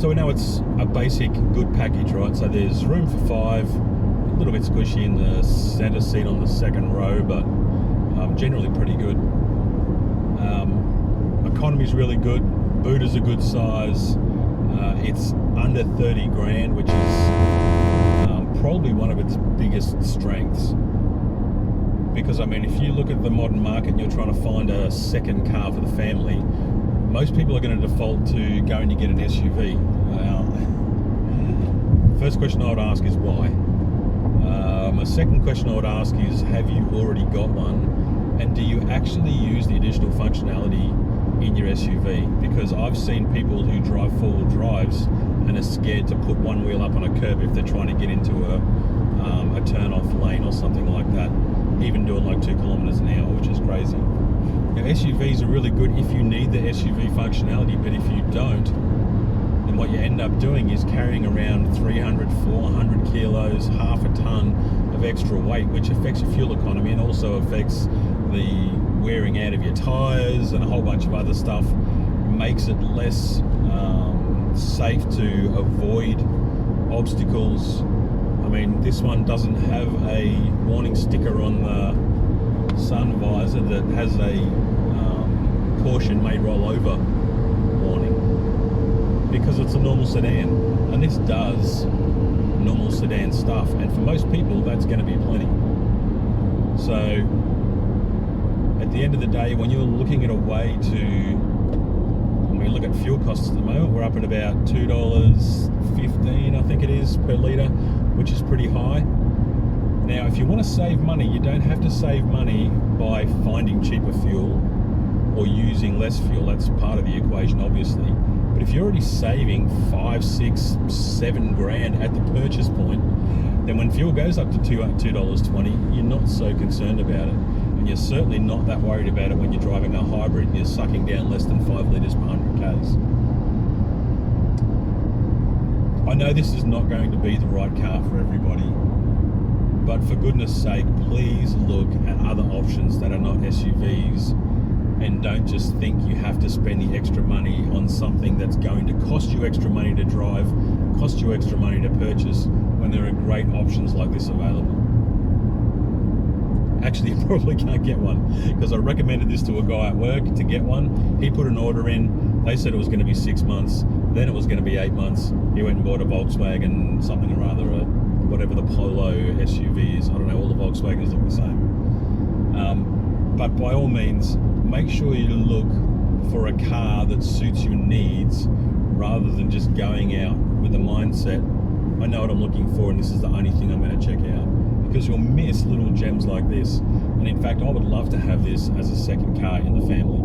So we know it's a basic good package, right? So there's room for 5, a little bit squishy in the center seat on the second row, but generally pretty good. Economy's really good, boot is a good size, it's under 30 grand, which is probably one of its biggest strengths. Because I mean, if you look at the modern market and you're trying to find a second car for the family, most people are going to default to going to get an SUV. First question I would ask is why? My second question I would ask is, have you already got one? And do you actually use the additional functionality in your SUV? Because I've seen people who drive 4-wheel drives and are scared to put one wheel up on a curb if they're trying to get into a turn-off lane or something like that, even doing like 2 kilometers an hour, which is crazy. Now, SUVs are really good if you need the SUV functionality, but if you don't, then what you end up doing is carrying around 300, 400 kilos, half a ton of extra weight, which affects your fuel economy and also affects the wearing out of your tires and a whole bunch of other stuff. Makes it less safe to avoid obstacles. I mean, this one doesn't have a warning sticker on the sun visor that has a caution may roll over warning, because it's a normal sedan, and this does normal sedan stuff, and for most people that's going to be plenty. So at the end of the day, when you're looking at a way to, when we look at fuel costs at the moment, we're up at about $2.15, I think it is, per litre, which is pretty high. Now, if you want to save money, you don't have to save money by finding cheaper fuel or using less fuel. That's part of the equation, obviously. But if you're already saving 5, 6, 7 grand at the purchase point, then when fuel goes up to $2.20, you're not so concerned about it. And you're certainly not that worried about it when you're driving a hybrid and you're sucking down less than 5 litres per 100 k's. I know this is not going to be the right car for everybody, but for goodness sake, please look at other options that are not SUVs, and don't just think you have to spend the extra money on something that's going to cost you extra money to drive, cost you extra money to purchase, when there are great options like this available. Actually, you probably can't get one, because I recommended this to a guy at work to get one. He put an order in, they said it was going to be 6 months, then it was going to be 8 months. He went and bought a Volkswagen something or other, whatever the Polo SUV is. I don't know, all the Volkswagens look the same. But by all means, make sure you look for a car that suits your needs, rather than just going out with the mindset, I know what I'm looking for and this is the only thing I'm going to check out, because you'll miss little gems like this. And in fact, I would love to have this as a second car in the family.